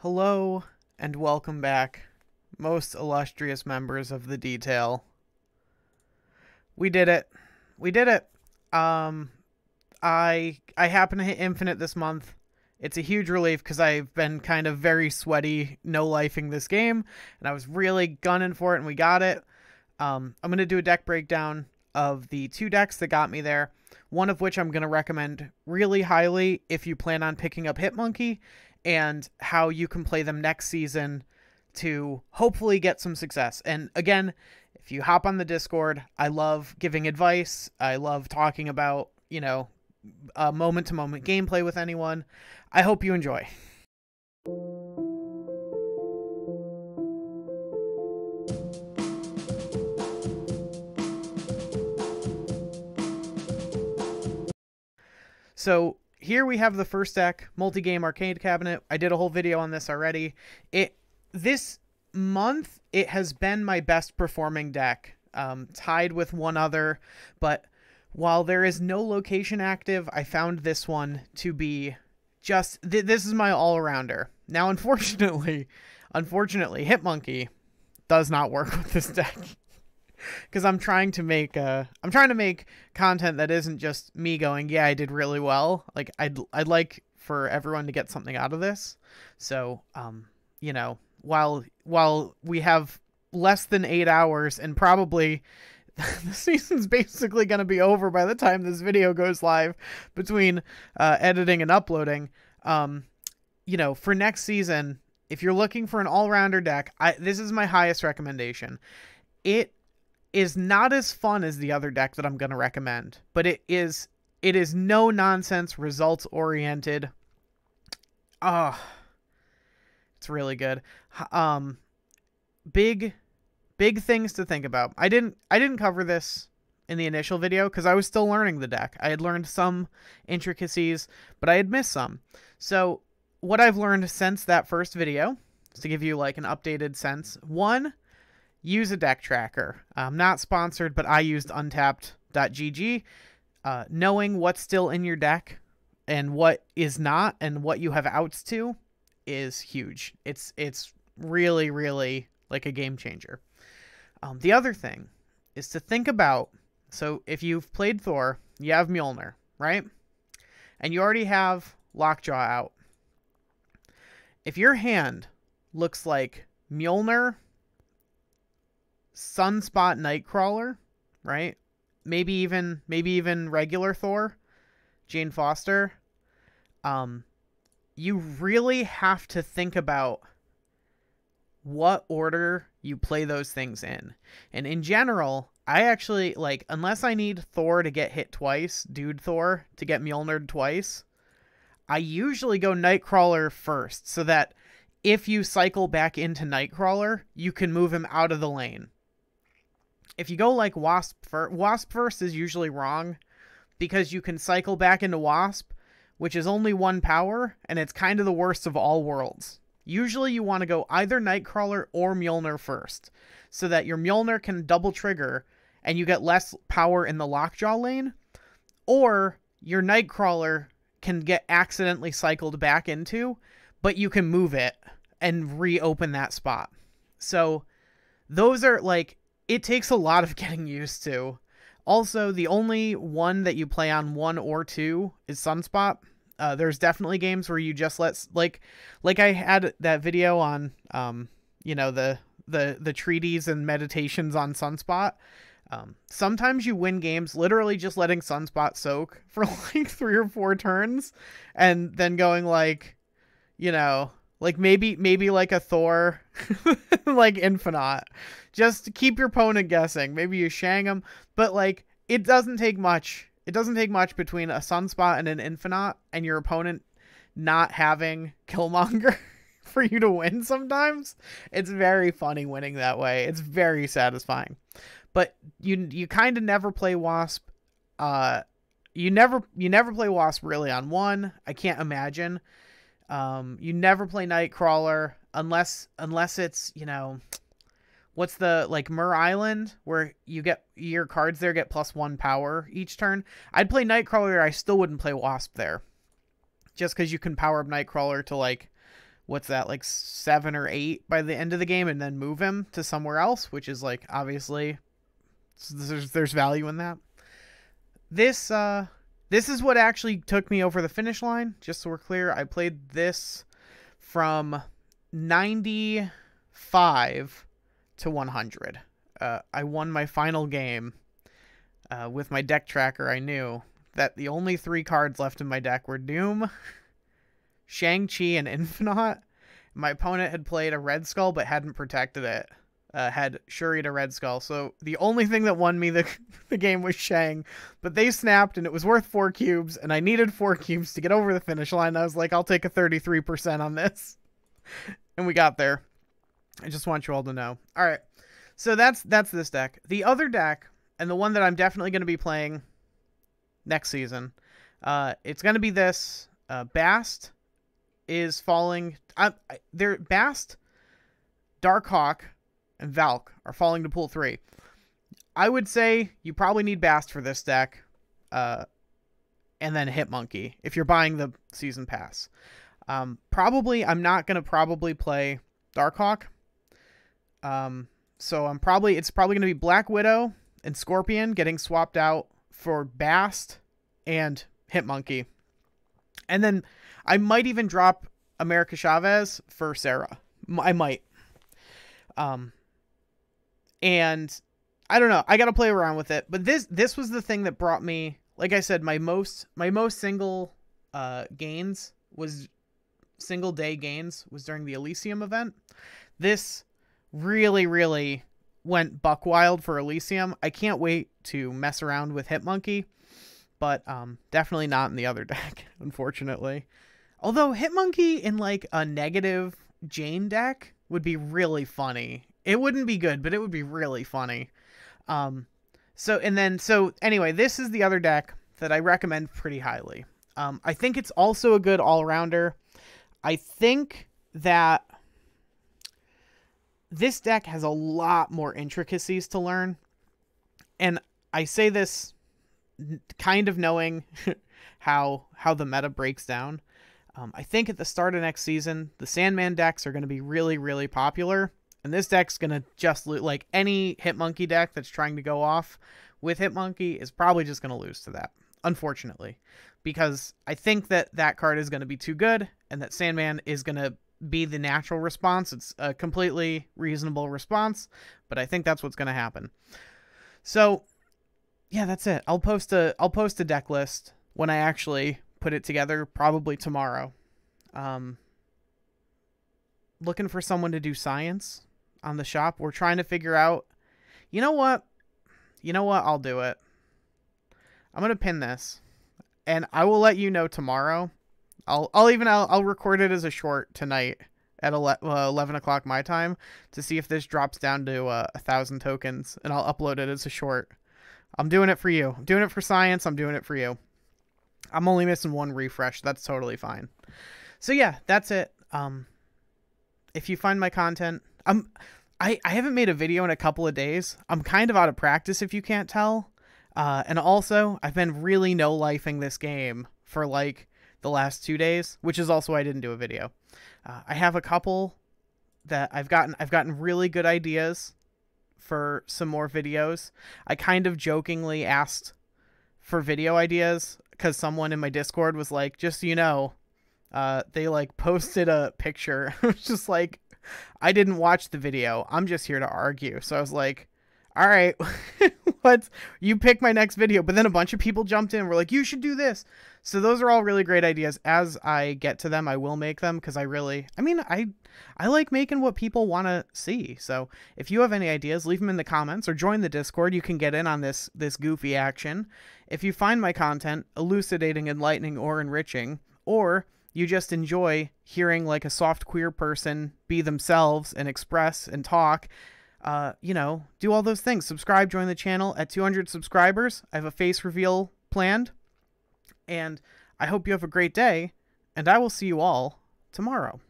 Hello and welcome back, most illustrious members of the detail. We did it. We did it. I happen to hit infinite this month. It's a huge relief because I've been kind of very sweaty no-lifing this game, and I was really gunning for it, and we got it. I'm going to do a deck breakdown of the two decks that got me there, one of which I'm going to recommend really highly if you plan on picking up Hitmonkey, and how you can play them next season to hopefully get some success. And again, if you hop on the Discord, I love giving advice. I love talking about, moment-to-moment gameplay with anyone. I hope you enjoy. So here we have the first deck, multi-game arcade cabinet. I did a whole video on this already. This month, it has been my best performing deck, tied with one other. But while there is no location active, I found this one to be just, this is my all-arounder. Now, unfortunately, Hitmonkey does not work with this deck. Because I'm trying to make content that isn't just me going, yeah, I did really well. Like I'd like for everyone to get something out of this. So, while we have less than 8 hours and probably the season's basically going to be over by the time this video goes live between editing and uploading, for next season, if you're looking for an all-rounder deck, this is my highest recommendation. It is not as fun as the other deck that I'm going to recommend, but it is no nonsense, results oriented. It's really good. Big things to think about. I didn't cover this in the initial video because I was still learning the deck. I had learned some intricacies, but I had missed some. So what I've learned since that first video, is to give you like an updated sense. One, use a deck tracker. I'm not sponsored, but I used untapped.gg. Knowing what's still in your deck and what is not and what you have outs to is huge. It's really, really like a game changer. The other thing is to think about, so if you've played Thor, you have Mjolnir, right? And you already have Lockjaw out. If your hand looks like Mjolnir, Sunspot Nightcrawler, right? Maybe even regular Thor, Jane Foster. You really have to think about what order you play those things in. And in general, I actually, unless I need Thor to get hit twice, Dude Thor to get Mjolnired twice, I usually go Nightcrawler first, so that if you cycle back into Nightcrawler, you can move him out of the lane. If you go like Wasp first is usually wrong, because you can cycle back into Wasp, which is only 1 power, and it's kind of the worst of all worlds. Usually you want to go either Nightcrawler or Mjolnir first, so that your Mjolnir can double trigger and you get less power in the Lockjaw lane, or your Nightcrawler can get accidentally cycled back into, but you can move it and reopen that spot. So those are it takes a lot of getting used to. Also, the only one that you play on 1 or 2 is Sunspot. There's definitely games where you just like I had that video on the treaties and meditations on Sunspot. Sometimes you win games literally just letting Sunspot soak for 3 or 4 turns and then going maybe like a Thor, Infinite. Just to keep your opponent guessing. Maybe you shang him, but it doesn't take much. It doesn't take much between a Sunspot and an Infinite and your opponent not having Killmonger for you to win sometimes. It's very funny winning that way. It's very satisfying. But you kind of never play Wasp. You never play Wasp really on 1. I can't imagine. You never play Nightcrawler unless it's, what's the, Mur Island, where you get your cards there get +1 power each turn. I'd play Nightcrawler. I still wouldn't play Wasp there, just because you can power up Nightcrawler to what's that, like 7 or 8 by the end of the game, and then move him to somewhere else, which is like, obviously there's value in that. This is what actually took me over the finish line. Just so we're clear, I played this from 95 to 100. I won my final game with my deck tracker. I knew that the only 3 cards left in my deck were Doom, Shang-Chi, and Infinite. My opponent had played a Red Skull but hadn't protected it. Had Shuri'd a Red Skull. So the only thing that won me the game was Shang. But they snapped, and it was worth 4 cubes, and I needed 4 cubes to get over the finish line. I was like, I'll take a 33% on this. And we got there. I just want you all to know. All right. So that's this deck. The other deck, and the one that I'm definitely going to be playing next season, it's going to be this. Bast is falling. Bast, Darkhawk, and Valk are falling to pool 3. I would say you probably need Bast for this deck, and then Hitmonkey if you're buying the season pass. Probably I'm not gonna play Darkhawk. So it's probably gonna be Black Widow and Scorpion getting swapped out for Bast and Hitmonkey, and then I might even drop America Chavez for Sarah. I might. And I don't know. I got to play around with it. But this was the thing that brought me, like I said, my most single gains was single day gains was during the Elysium event. This really, really went buck wild for Elysium. I can't wait to mess around with Hitmonkey, but definitely not in the other deck, unfortunately. Although Hitmonkey in like a negative Jane deck would be really funny. It wouldn't be good, but it would be really funny. So anyway, this is the other deck that I recommend pretty highly. I think it's also a good all-rounder. I think that this deck has a lot more intricacies to learn. And I say this kind of knowing how the meta breaks down. I think at the start of next season, the Sandman decks are going to be really, really popular. And this deck's going to just lose. Like any Hitmonkey deck that's trying to go off with Hitmonkey is probably just going to lose to that, unfortunately. Because I think that card is going to be too good, and that Sandman is going to be the natural response. It's a completely reasonable response, but I think that's what's going to happen. So, yeah, that's it. I'll post a deck list when I actually put it together, probably tomorrow. Looking for someone to do science on the shop. We're trying to figure out, you know what? I'll do it. I'm going to pin this, and I will let you know tomorrow. I'll record it as a short tonight at 11 o'clock my time to see if this drops down to 1,000 tokens, and I'll upload it as a short. I'm doing it for you. I'm doing it for science. I'm doing it for you. I'm only missing 1 refresh. That's totally fine. So yeah, that's it. If you find my content, I haven't made a video in a couple of days. I'm kind of out of practice, if you can't tell. And also, I've been really no-lifing this game for like the last 2 days, which is also why I didn't do a video. I have a couple that I've gotten really good ideas for some more videos. I kind of jokingly asked for video ideas because someone in my Discord was like, just so you know, they like posted a picture. It was just like, I didn't watch the video. I'm just here to argue. So I was like, all right, you pick my next video. But then a bunch of people jumped in and were like, you should do this. So those are all really great ideas. As I get to them, I will make them because I like making what people want to see. So if you have any ideas, leave them in the comments or join the Discord. You can get in on this goofy action. If you find my content elucidating, enlightening, or enriching, or you just enjoy hearing like a soft queer person be themselves and express and talk, do all those things. Subscribe, join the channel. At 200 subscribers, I have a face reveal planned. And I hope you have a great day, and I will see you all tomorrow.